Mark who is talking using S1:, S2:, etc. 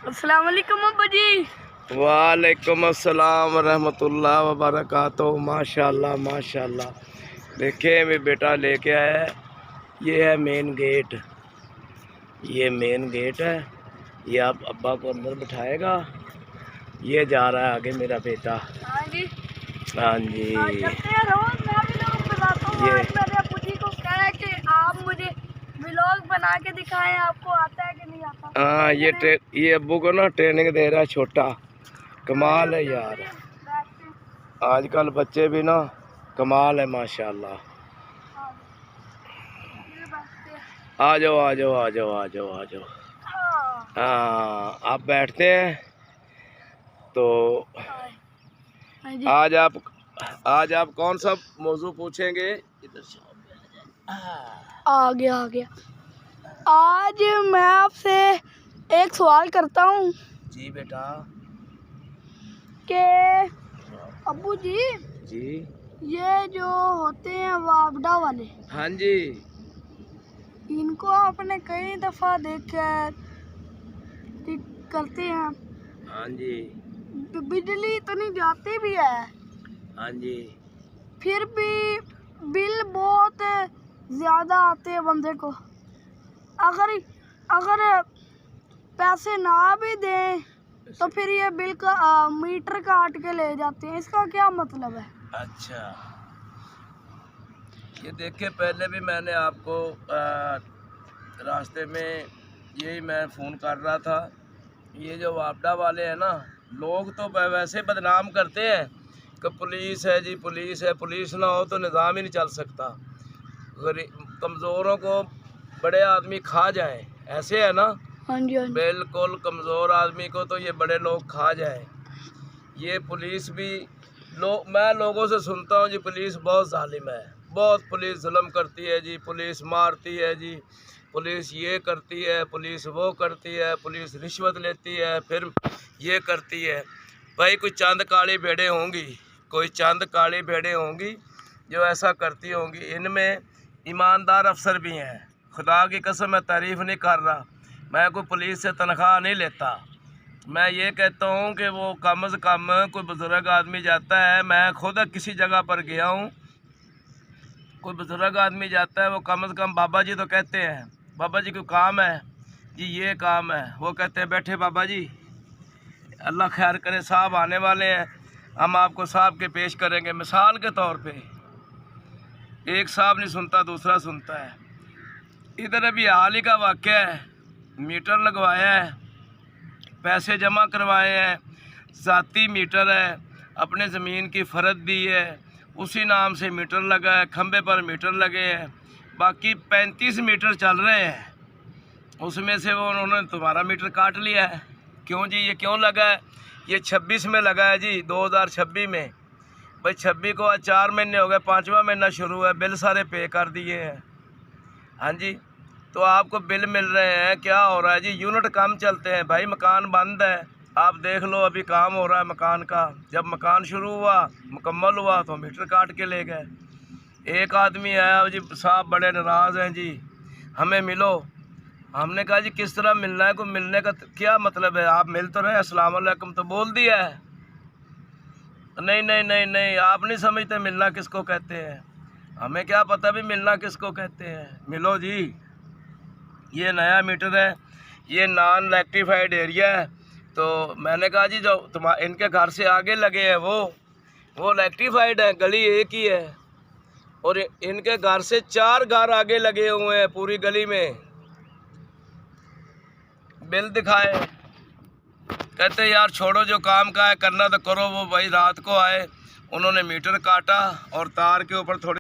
S1: अस्सलाम वालेकुम अब्बा जी।
S2: वालेकुम अस्सलाम रहमतुल्लाह व बरकातहू। माशाल्लाह माशाल्लाह। देखे मेरे बेटा लेके आया है। ये है मेन गेट, ये मेन गेट है। ये आप अब्बा को अंदर बिठाएगा। ये जा रहा है आगे मेरा बेटा।
S1: हाँ जी।
S2: हाँ जी।
S1: चलते हैं रोज मैं व्लॉग बनाता हूँ। आज मैंने अब्बू जी को कहा है कि आप मुझे व्लॉग बना के दिखाएं, आपको आता है कि नहीं आता।
S2: हाँ ये अब्बू को ना ट्रेनिंग दे रहा है छोटा। कमाल है यार, आजकल बच्चे भी ना कमाल है माशाल्लाह। आ जाओ आ जाओ आ जाओ आ जाओ आ जाओ। हाँ आप बैठते हैं तो आज आप कौन सा मौजू पूछेंगे? इधर से
S1: आ गया। आज मैं आपसे एक सवाल करता हूँ
S2: जी बेटा।
S1: कि अब्बू जी ये जो होते हैं वापडा वाले,
S2: हाँ जी,
S1: इनको आपने कई दफा देखा है कि करते हैं।
S2: हाँ जी,
S1: बिजली इतनी जाती भी है,
S2: हाँ जी,
S1: फिर भी बिल बहुत ज्यादा आते हैं बंदे को। अगर पैसे ना भी दें तो फिर ये बिल का मीटर काट के ले जाते हैं। इसका क्या मतलब है?
S2: अच्छा, ये देखिए पहले भी मैंने आपको रास्ते में यही मैं फ़ोन कर रहा था। ये जो वापडा वाले हैं ना, लोग तो वैसे बदनाम करते हैं कि पुलिस है जी, पुलिस है। पुलिस ना हो तो निज़ाम ही नहीं चल सकता। कमज़ोरों को बड़े आदमी खा जाए, ऐसे है ना।
S1: हाँ जी, हाँ जी।
S2: बिल्कुल कमज़ोर आदमी को तो ये बड़े लोग खा जाए। ये पुलिस भी मैं लोगों से सुनता हूँ जी, पुलिस बहुत जालिम है, बहुत पुलिस जुल्म करती है जी, पुलिस मारती है जी, पुलिस ये करती है, पुलिस वो करती है, पुलिस रिश्वत लेती है, फिर ये करती है। भाई कोई चंद काली भेड़ें होंगी, कोई चंद काली भेड़ें होंगी जो ऐसा करती होंगी। इनमें ईमानदार अफसर भी हैं। खुदा की कसम मैं तारीफ़ नहीं कर रहा, मैं कोई पुलिस से तनख्वाह नहीं लेता। मैं ये कहता हूँ कि वो कम से कम कोई बुज़ुर्ग आदमी जाता है, मैं खुद किसी जगह पर गया हूँ, कोई बुज़ुर्ग आदमी जाता है, वो कम से कम बाबा जी तो कहते हैं, बाबा जी कोई काम है जी, ये काम है। वो कहते हैं बैठे बाबा जी, अल्लाह खैर करे, साहब आने वाले हैं, हम आपको साहब के पेश करेंगे। मिसाल के तौर पे एक साहब नहीं सुनता, दूसरा सुनता है। इधर अभी हाल ही का वाक़या है, मीटर लगवाया है, पैसे जमा करवाए हैं, ज़ाती मीटर है, अपने ज़मीन की फ़र्द दी है, उसी नाम से मीटर लगा है, खंबे पर मीटर लगे हैं। बाकी 35 मीटर चल रहे हैं, उसमें से वो उन्होंने तुम्हारा मीटर काट लिया है। क्यों जी, ये क्यों लगा है? ये 26 में लगा है जी, 2026 में। भाई 26 को आज 4 महीने हो गए, 5वां महीना शुरू है, बिल सारे पे कर दिए हैं। हाँ जी, तो आपको बिल मिल रहे हैं। क्या हो रहा है जी? यूनिट कम चलते हैं भाई, मकान बंद है। आप देख लो, अभी काम हो रहा है मकान का। जब मकान शुरू हुआ, मुकम्मल हुआ तो मीटर काट के ले गए। एक आदमी आया जी, साहब बड़े नाराज़ हैं जी, हमें मिलो। हमने कहा जी किस तरह मिलना है? को मिलने का क्या मतलब है? आप मिल तो रहे, अस्सलाम वालेकुम तो बोल दिया है। नहीं नहीं नहीं नहीं, आप नहीं समझते मिलना किसको कहते हैं। हमें क्या पता भी मिलना किसको कहते हैं। मिलो जी, ये नया मीटर है, ये नॉन इलेक्ट्रीफाइड एरिया है। तो मैंने कहा जी जो इनके घर से आगे लगे हैं वो इलेक्ट्रीफाइड है, गली एक ही है, और इनके घर से 4 घर आगे लगे हुए हैं पूरी गली में। बिल दिखाए, कहते यार छोड़ो, जो काम का है करना तो करो। वो भाई रात को आए, उन्होंने मीटर काटा और तार के ऊपर थोड़े